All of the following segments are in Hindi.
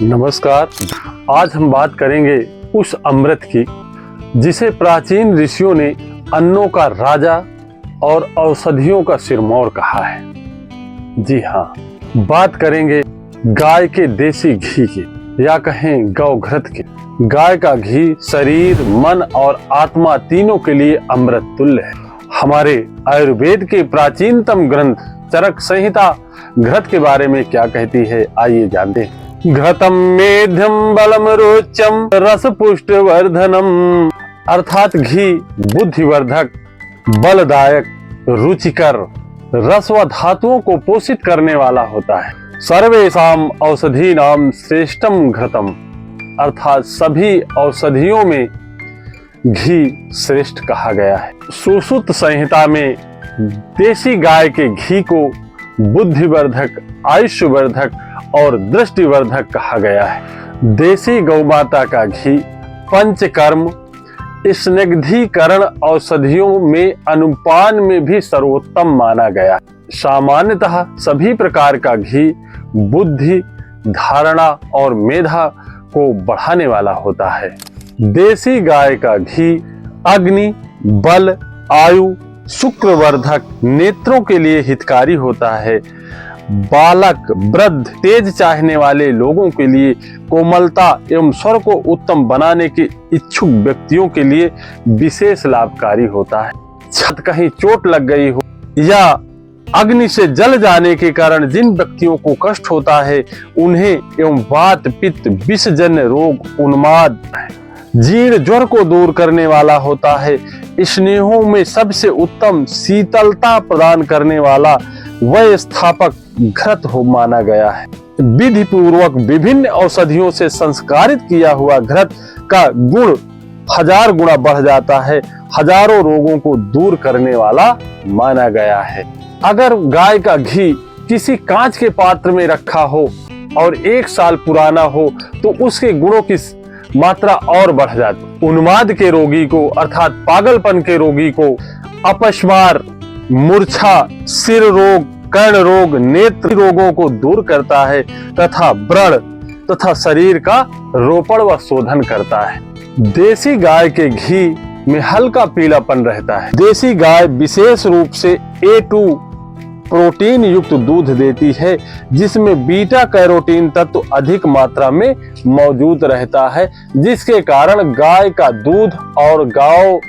नमस्कार। आज हम बात करेंगे उस अमृत की जिसे प्राचीन ऋषियों ने अन्नों का राजा और औषधियों का सिरमौर कहा है। जी हाँ, बात करेंगे गाय के देसी घी की या कहें गौघृत की। गाय का घी शरीर, मन और आत्मा तीनों के लिए अमृत तुल्य है। हमारे आयुर्वेद के प्राचीनतम ग्रंथ चरक संहिता घृत के बारे में क्या कहती है, आइए जानते हैं। घृतम मेध्यम बलम रोचम रस पुष्ट वर्धनम, अर्थात घी बुद्धिवर्धक, बलदायक, रुचिकर, रस व धातुओं को पोषित करने वाला होता है। सर्वेषाम औषधि नाम श्रेष्ठम घृतम, अर्थात सभी औषधियों में घी श्रेष्ठ कहा गया है। सुश्रुत संहिता में देसी गाय के घी को बुद्धिवर्धक, आयुष्यवर्धक और दृष्टिवर्धक कहा गया है। देसी गौमाता का घी पंचकर्म, स्निग्धीकरण औषधियों में अनुपान में भी सर्वोत्तम माना गया है। सामान्यतः सभी प्रकार का घी बुद्धि, धारणा और मेधा को बढ़ाने वाला होता है। देसी गाय का घी अग्नि, बल, आयु, शुक्रवर्धक, नेत्रों के लिए हितकारी होता है। बालक, वृद्ध, तेज चाहने वाले लोगों के लिए, कोमलता एवं स्वर को उत्तम बनाने के इच्छुक व्यक्तियों के लिए विशेष लाभकारी होता है। छत कहीं चोट लग गई हो या अग्नि से जल जाने के कारण जिन व्यक्तियों को कष्ट होता है उन्हें एवं वात, पित्त, विषजन्य रोग, उन्माद, जीर्ण ज्वर को दूर करने वाला होता है। स्नेहों में सबसे उत्तम शीतलता प्रदान करने वाला वह स्थापक घृत हो माना गया है। विधि पूर्वक विभिन्न औषधियों से संस्कारित किया हुआ घृत का गुण 1000 गुना बढ़ जाता है, हजारों रोगों को दूर करने वाला माना गया है। अगर गाय का घी किसी कांच के पात्र में रखा हो और 1 साल पुराना हो तो उसके गुणों की मात्रा और बढ़ जाती। उन्माद के रोगी को अर्थात पागलपन के रोगी को अपस्मार, मूर्छा, सिर रोग, कर्ण रोग, नेत्र रोगों को दूर करता है तथा व्रण तथा शरीर का रोपण व शोधन करता है। देसी गाय के घी में हल्का पीलापन रहता है। देसी गाय विशेष रूप से A2 प्रोटीन युक्त दूध देती है जिसमें बीटा कैरोटीन तत्व अधिक मात्रा में मौजूद रहता है, जिसके कारण गाय का दूध और गाय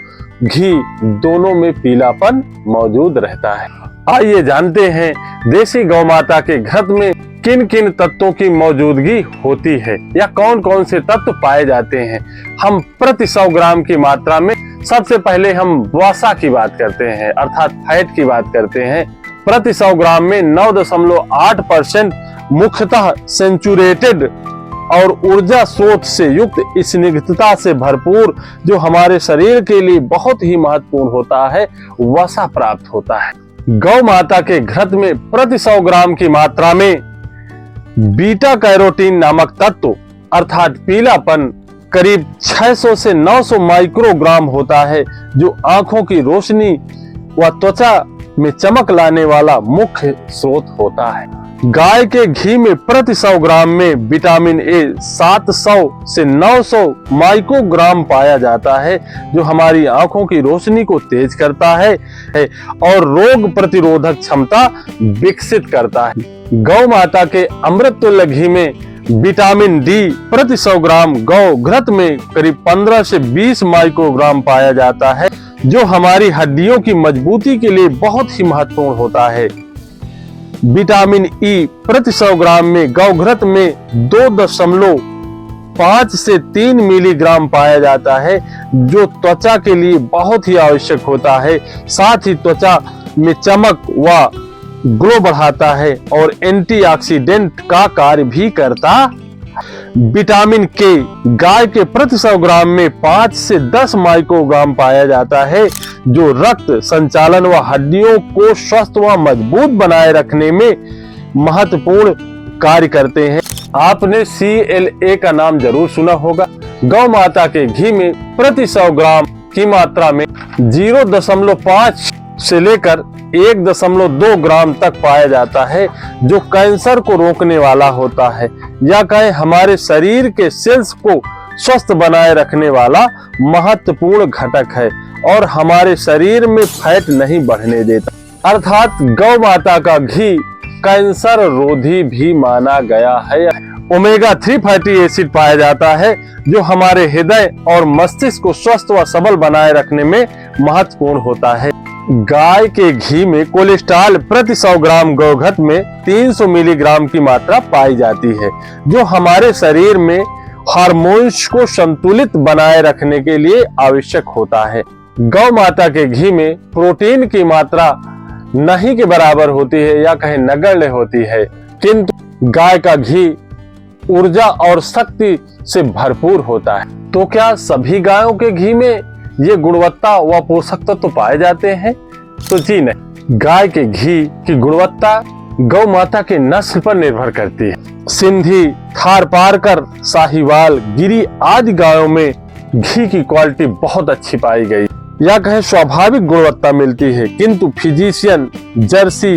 घी दोनों में पीलापन मौजूद रहता है। आइए जानते हैं देसी गौमाता के घृत में किन किन तत्वों की मौजूदगी होती है या कौन कौन से तत्व पाए जाते हैं। हम प्रति 100 ग्राम की मात्रा में सबसे पहले हम वसा की बात करते हैं अर्थात फैट की बात करते हैं। प्रति 100 ग्राम में 9.8% मुख्यतः सेंचुरेटेड और ऊर्जा स्रोत से युक्त स्निग्धता से भरपूर, जो हमारे शरीर के लिए बहुत ही महत्वपूर्ण होता है, वसा प्राप्त होता है। गौ माता के घृत में प्रति 100 ग्राम की मात्रा में बीटा कैरोटीन नामक तत्व अर्थात पीलापन करीब 600 से 900 माइक्रोग्राम होता है, जो आंखों की रोशनी व त्वचा में चमक लाने वाला मुख्य स्रोत होता है। गाय के घी में प्रति 100 ग्राम में विटामिन ए 700 से 900 माइक्रोग्राम पाया जाता है, जो हमारी आंखों की रोशनी को तेज करता है और रोग प्रतिरोधक क्षमता विकसित करता है। गौ माता के अमृत तुल्य घी में विटामिन डी प्रति 100 ग्राम गौ घृत में करीब 15 से 20 माइक्रोग्राम पाया जाता है, जो हमारी हड्डियों की मजबूती के लिए बहुत ही महत्वपूर्ण होता है। विटामिन ई प्रति 100 ग्राम में गौघृत में 2.5 से 3 मिलीग्राम पाया जाता है, जो त्वचा के लिए बहुत ही आवश्यक होता है। साथ ही त्वचा में चमक व ग्लो बढ़ाता है और एंटीऑक्सीडेंट का कार्य भी करता। विटामिन के गाय के प्रति 100 ग्राम में 5 से 10 माइक्रोग्राम पाया जाता है, जो रक्त संचालन व हड्डियों को स्वस्थ व मजबूत बनाए रखने में महत्वपूर्ण कार्य करते हैं। आपने CLA का नाम जरूर सुना होगा। गौ माता के घी में प्रति 100 ग्राम की मात्रा में 0.5 से लेकर 1.2 ग्राम तक पाया जाता है, जो कैंसर को रोकने वाला होता है। या कहें हमारे शरीर के सेल्स को स्वस्थ बनाए रखने वाला महत्वपूर्ण घटक है और हमारे शरीर में फैट नहीं बढ़ने देता। अर्थात गौ माता का घी कैंसर रोधी भी माना गया है। ओमेगा 3 फैटी एसिड पाया जाता है जो हमारे हृदय और मस्तिष्क को स्वस्थ व सबल बनाए रखने में महत्वपूर्ण होता है। गाय के घी में कोलेस्ट्रॉल प्रति 100 ग्राम गोघट में 300 मिलीग्राम की मात्रा पाई जाती है, जो हमारे शरीर में हार्मोन्स को संतुलित बनाए रखने के लिए आवश्यक होता है। गौ माता के घी में प्रोटीन की मात्रा नहीं के बराबर होती है या कहें नगण्य होती है, किंतु गाय का घी ऊर्जा और शक्ति से भरपूर होता है। तो क्या सभी गायों के घी में ये गुणवत्ता व पोषक तत्व तो पाए जाते हैं? तो जी नहीं। गाय के घी की गुणवत्ता गौ माता के नस्ल पर निर्भर करती है। सिंधी, थारपारकर, साहिवाल, गिरी आदि गायों में घी की क्वालिटी बहुत अच्छी पाई गई या कहें स्वाभाविक गुणवत्ता मिलती है, किंतु फिजिशियन, जर्सी,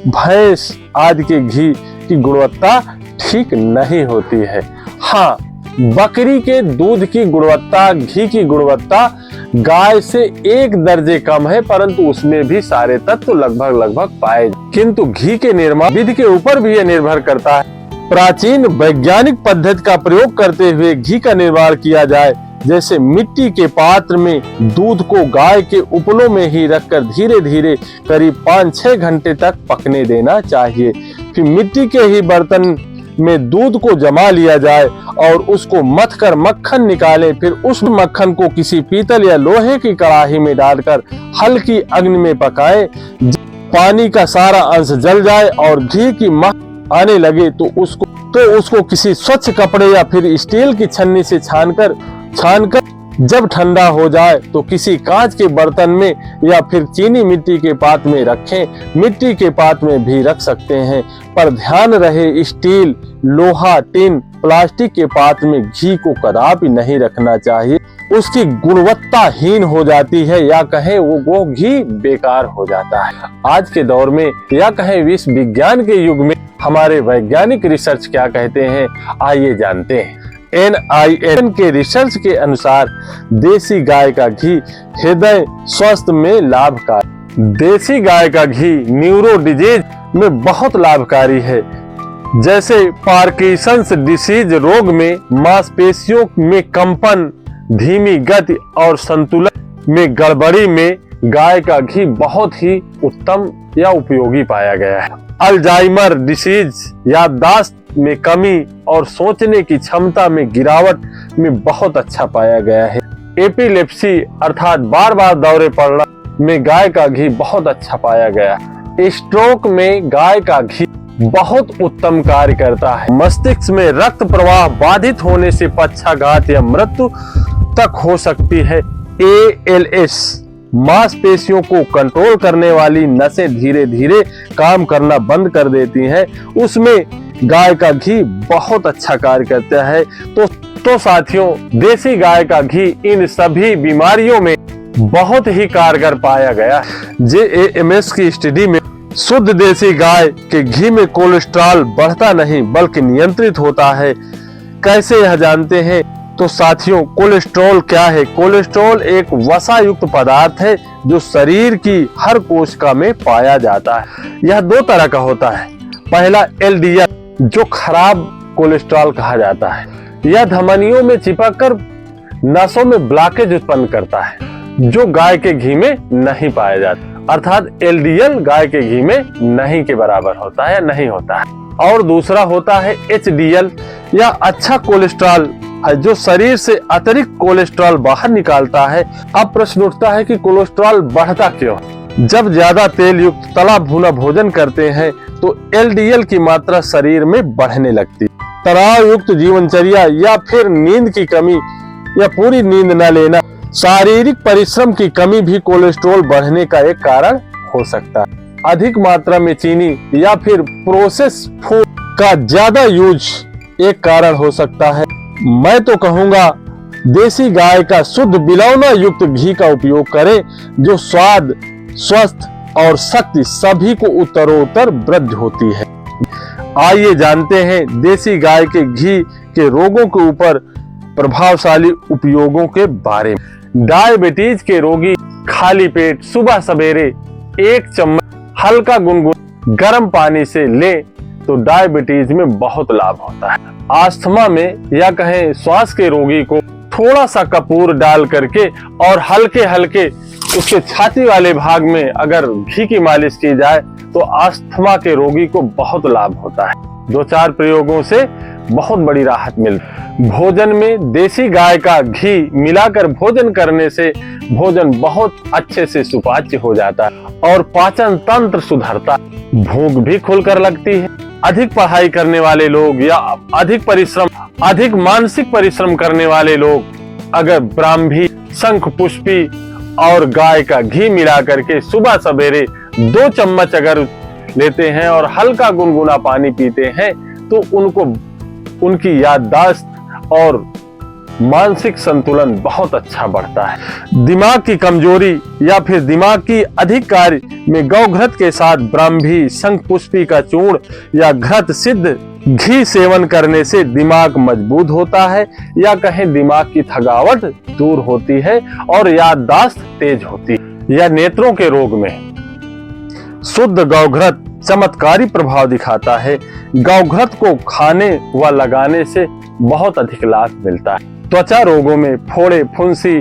भैंस आदि के घी की गुणवत्ता ठीक नहीं होती है। हाँ, बकरी के दूध की गुणवत्ता, घी की गुणवत्ता गाय से 1 दर्जे कम है, परंतु उसमें भी सारे तत्व लगभग पाए, किंतु घी के निर्माण विधि के ऊपर भी यह निर्भर करता है। प्राचीन वैज्ञानिक पद्धति का प्रयोग करते हुए घी का निर्माण किया जाए, जैसे मिट्टी के पात्र में दूध को गाय के उपलों में ही रखकर धीरे धीरे करीब 5-6 घंटे तक पकने देना चाहिए। फिर मिट्टी के ही बर्तन में दूध को जमा लिया जाए और उसको मथ कर मक्खन निकालें। फिर उस मक्खन को किसी पीतल या लोहे की कड़ाही में डालकर हल्की अग्नि में पकाएं। पानी का सारा अंश जल जाए और घी की महक आने लगे तो उसको किसी स्वच्छ कपड़े या फिर स्टील की छन्नी से छानकर जब ठंडा हो जाए तो किसी कांच के बर्तन में या फिर चीनी मिट्टी के पात्र में रखें। मिट्टी के पात्र में भी रख सकते हैं, पर ध्यान रहे स्टील, लोहा, टिन, प्लास्टिक के पात्र में घी को कदापि नहीं रखना चाहिए। उसकी गुणवत्ताहीन हो जाती है या कहें वो घी बेकार हो जाता है। आज के दौर में या कहें विश्व विज्ञान के युग में हमारे वैज्ञानिक रिसर्च क्या कहते हैं, आइए जानते हैं। NIN के रिसर्च के अनुसार देसी गाय का घी हृदय स्वास्थ्य में लाभकारी। देसी गाय का घी न्यूरो डिजीज में बहुत लाभकारी है, जैसे पार्किंसंस डिसीज रोग में, मांसपेशियों में कंपन, धीमी गति और संतुलन में गड़बड़ी में गाय का घी बहुत ही उत्तम या उपयोगी पाया गया है। अल्जाइमर डिसीज, याददाश्त में कमी और सोचने की क्षमता में गिरावट में बहुत अच्छा पाया गया है। एपिलेप्सी अर्थात बार बार दौरे पड़ना में गाय का घी बहुत अच्छा पाया गया है। स्ट्रोक में गाय का घी बहुत उत्तम कार्य करता है। मस्तिष्क में रक्त प्रवाह बाधित होने से पक्षाघात या मृत्यु तक हो सकती है। ALS मांसपेशियों को कंट्रोल करने वाली नसें धीरे धीरे काम करना बंद कर देती हैं, उसमें गाय का घी बहुत अच्छा कार्य करता है। तो साथियों, देसी गाय का घी इन सभी बीमारियों में बहुत ही कारगर पाया गया। JAMS की स्टडी में शुद्ध देसी गाय के घी में कोलेस्ट्रॉल बढ़ता नहीं बल्कि नियंत्रित होता है। कैसे यह जानते हैं? तो साथियों, कोलेस्ट्रॉल क्या है? कोलेस्ट्रॉल एक वसा युक्त पदार्थ है जो शरीर की हर कोशिका में पाया जाता है। यह 2 तरह का होता है। पहला LDL जो खराब कोलेस्ट्रॉल कहा जाता है, यह धमनियों में चिपककर नसों में ब्लॉकेज उत्पन्न करता है, जो गाय के घी में नहीं पाया जाता। अर्थात LDL गाय के घी में नहीं के बराबर होता है या नहीं होता है। और दूसरा होता है HDL या अच्छा कोलेस्ट्रॉल है, जो शरीर से अतिरिक्त कोलेस्ट्रॉल बाहर निकालता है। अब प्रश्न उठता है कि कोलेस्ट्रॉल बढ़ता क्यों? जब ज्यादा तेल युक्त तला भुना भोजन करते हैं तो LDL की मात्रा शरीर में बढ़ने लगती है। तनाव युक्त जीवनचर्या या फिर नींद की कमी या पूरी नींद न लेना, शारीरिक परिश्रम की कमी भी कोलेस्ट्रॉल बढ़ने का एक कारण हो सकता है। अधिक मात्रा में चीनी या फिर प्रोसेस फूड का ज्यादा यूज एक कारण हो सकता है। मैं तो कहूँगा देसी गाय का शुद्ध बिलौना युक्त घी का उपयोग करें, जो स्वाद, स्वस्थ और शक्ति सभी को उत्तरोत्तर वृद्धि होती है। आइए जानते हैं देसी गाय के घी के रोगों के ऊपर प्रभावशाली उपयोगों के बारे में। डायबिटीज के रोगी खाली पेट सुबह सवेरे 1 चम्मच हल्का गुनगुना गर्म पानी से ले तो डायबिटीज में बहुत लाभ होता है। अस्थमा में या कहें श्वास के रोगी को थोड़ा सा कपूर डाल करके और हल्के हल्के उसके छाती वाले भाग में अगर घी की मालिश की जाए तो अस्थमा के रोगी को बहुत लाभ होता है। 2-4 प्रयोगों से बहुत बड़ी राहत मिलती है। भोजन में देसी गाय का घी मिलाकर भोजन करने से भोजन बहुत अच्छे से सुपाच्य हो जाता है और पाचन तंत्र सुधरता है। भूख भी खुलकर लगती है। अधिक पढ़ाई करने वाले लोग या अधिक मानसिक परिश्रम करने वाले लोग अगर ब्राह्मी, शंख पुष्पी और गाय का घी मिला करके सुबह सवेरे 2 चम्मच अगर लेते हैं और हल्का गुनगुना पानी पीते हैं तो उनकी याददाश्त और मानसिक संतुलन बहुत अच्छा बढ़ता है। दिमाग की कमजोरी या फिर दिमाग की अधिक कार्य में गौघृत के साथ ब्राह्मी, शंख पुष्पी का चूर्ण या घृत सिद्ध घी सेवन करने से दिमाग मजबूत होता है या कहें दिमाग की थकावट दूर होती है और याददाश्त तेज होती है। या नेत्रों के रोग में शुद्ध गौघृत चमत्कारी प्रभाव दिखाता है। गौघृत को खाने व लगाने से बहुत अधिक लाभ मिलता है। त्वचा रोगों में फोड़े, फुंसी,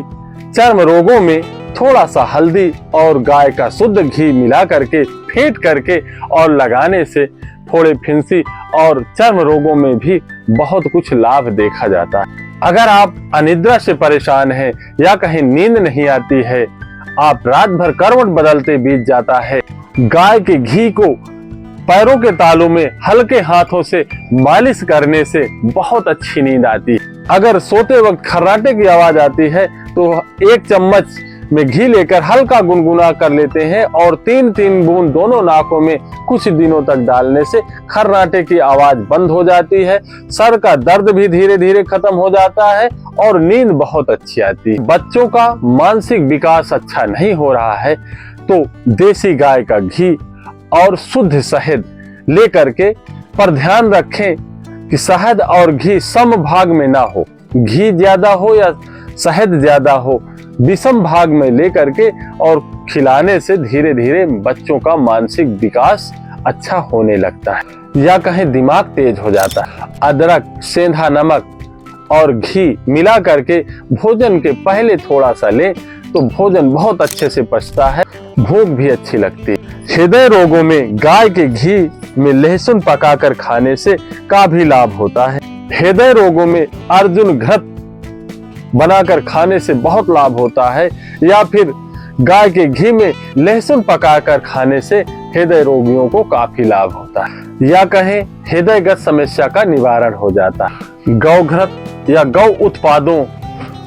चर्म रोगों में थोड़ा सा हल्दी और गाय का शुद्ध घी मिला करके फेंट करके और लगाने से फोड़े, फुंसी और चर्म रोगों में भी बहुत कुछ लाभ देखा जाता है। अगर आप अनिद्रा से परेशान हैं या कहीं नींद नहीं आती है, आप रात भर करवट बदलते बीत जाता है, गाय के घी को पैरों के तालू में हल्के हाथों से मालिश करने से बहुत अच्छी नींद आती है। अगर सोते वक्त खर्राटे की आवाज आती है तो 1 चम्मच में घी लेकर हल्का गुनगुना कर लेते हैं और 3-3 बूंद दोनों नाकों में कुछ दिनों तक डालने से खर्राटे की आवाज बंद हो जाती है, सर का दर्द भी धीरे धीरे खत्म हो जाता है और नींद बहुत अच्छी आती है। बच्चों का मानसिक विकास अच्छा नहीं हो रहा है तो देसी गाय का घी और शुद्ध शहद लेकर के पर ध्यान रखें कि शहद और घी सम भाग में ना हो, घी ज्यादा हो या शहद ज्यादा हो, विषम भाग में लेकर के और खिलाने से धीरे धीरे बच्चों का मानसिक विकास अच्छा होने लगता है या कहें दिमाग तेज हो जाता है। अदरक, सेंधा नमक और घी मिला करके भोजन के पहले थोड़ा सा ले तो भोजन बहुत अच्छे से पचता है, भूख भी अच्छी लगती है। हृदय रोगों में गाय के घी में लहसुन पकाकर खाने से का भी लाभ होता है। हृदय रोगों में अर्जुन घृत बनाकर खाने से बहुत लाभ होता है या फिर गाय के घी में लहसुन पकाकर खाने से हृदय रोगियों को काफी लाभ होता है या कहें हृदयगत समस्या का निवारण हो जाता है। गौघृत या गौ उत्पादों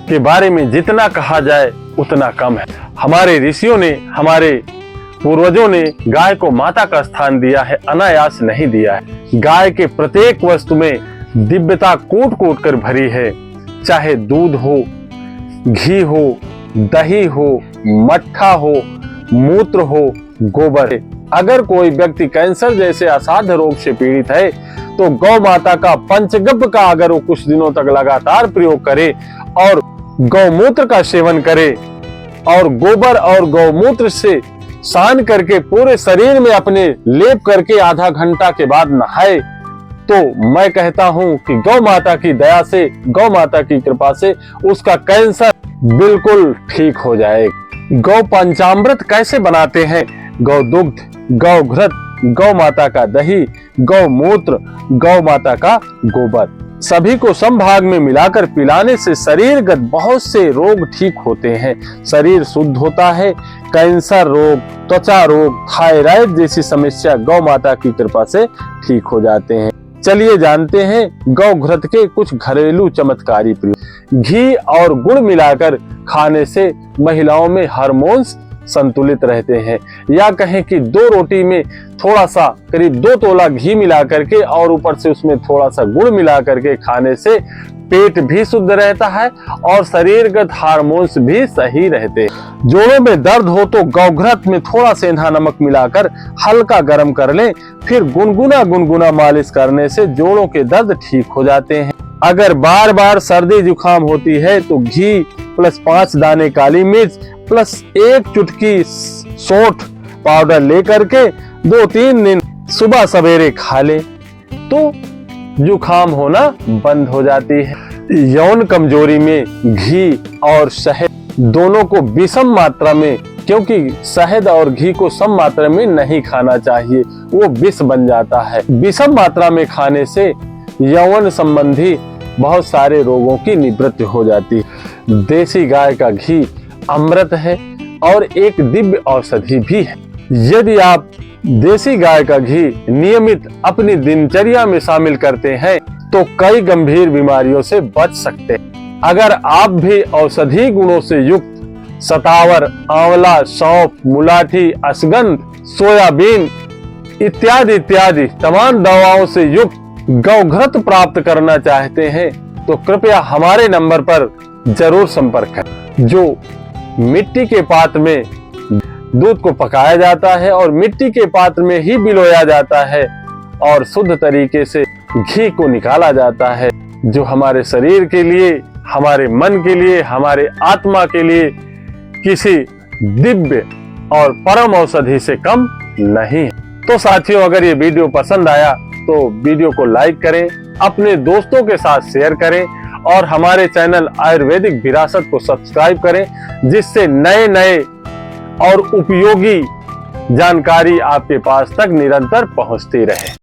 के बारे में जितना कहा जाए उतना कम है। हमारे ऋषियों ने, हमारे पूर्वजों ने गाय को माता का स्थान दिया है, अनायास नहीं दिया है। गाय के प्रत्येक वस्तु में दिव्यता कूट कूट कर भरी है, चाहे दूध हो, घी हो, दही हो, मट्ठा हो, मूत्र हो, गोबर है। अगर कोई व्यक्ति कैंसर जैसे असाध्य रोग से पीड़ित है तो गौ माता का पंचगव्य का अगर वो कुछ दिनों तक लगातार प्रयोग करे और गौमूत्र का सेवन करे और गोबर और गौमूत्र से सान करके पूरे शरीर में अपने लेप करके आधा घंटा के बाद नहाए तो मैं कहता हूं कि गौ माता की दया से, गौ माता की कृपा से उसका कैंसर बिल्कुल ठीक हो जाएगा। गौ पंचामृत कैसे बनाते हैं? गौ दुग्ध, गौ घृत, गौ माता का दही, गौ मूत्र, गौ माता का गोबर सभी को समभाग में मिलाकर पिलाने से शरीरगत बहुत से रोग ठीक होते हैं, शरीर शुद्ध होता है। कैंसर रोग, त्वचा रोग, थायराइड जैसी समस्या गौ माता की कृपा से ठीक हो जाते हैं। चलिए जानते हैं गौ घृत के कुछ घरेलू चमत्कारी प्रयोग। घी और गुड़ मिलाकर खाने से महिलाओं में हार्मोन्स संतुलित रहते हैं या कहें कि 2 रोटी में थोड़ा सा करीब 2 तोला घी मिला करके और ऊपर से उसमें थोड़ा सा गुड़ मिला करके खाने से पेट भी शुद्ध रहता है और शरीरगत हार्मोन्स भी सही रहते हैं। जोड़ों में दर्द हो तो गौघृत में थोड़ा सेंधा नमक मिलाकर हल्का गर्म कर लें फिर गुनगुना गुनगुना मालिश करने से जोड़ों के दर्द ठीक हो जाते हैं। अगर बार बार सर्दी जुकाम होती है तो घी प्लस 5 दाने काली मिर्च प्लस 1 चुटकी सौंठ पाउडर लेकर के 2-3 दिन सुबह सवेरे खा ले तो जुकाम होना बंद हो जाती है। यौन कमजोरी में घी और शहद दोनों को विषम मात्रा में, क्योंकि शहद और घी को सम मात्रा में नहीं खाना चाहिए, वो विष बन जाता है। विषम मात्रा में खाने से यौन संबंधी बहुत सारे रोगों की निवृत्ति हो जाती है। देसी गाय का घी अमृत है और एक दिव्य औषधि भी है। यदि आप देसी गाय का घी नियमित अपनी दिनचर्या में शामिल करते हैं तो कई गंभीर बीमारियों से बच सकते हैं। अगर आप भी औषधि गुणों से युक्त सतावर, आंवला, सौंफ, मुलाठी, अश्वगंध, सोयाबीन इत्यादि इत्यादि तमाम दवाओं से युक्त गौघृत प्राप्त करना चाहते हैं तो कृपया हमारे नंबर पर जरूर संपर्क करें। जो मिट्टी के पात्र में दूध को पकाया जाता है और मिट्टी के पात्र में ही बिलोया जाता है और शुद्ध तरीके से घी को निकाला जाता है, जो हमारे शरीर के लिए, हमारे मन के लिए, हमारे आत्मा के लिए किसी दिव्य और परम औषधि से कम नहीं है। तो साथियों, अगर ये वीडियो पसंद आया तो वीडियो को लाइक करें, अपने दोस्तों के साथ शेयर करें और हमारे चैनल आयुर्वेदिक विरासत को सब्सक्राइब करें, जिससे नए नए और उपयोगी जानकारी आपके पास तक निरंतर पहुंचती रहे।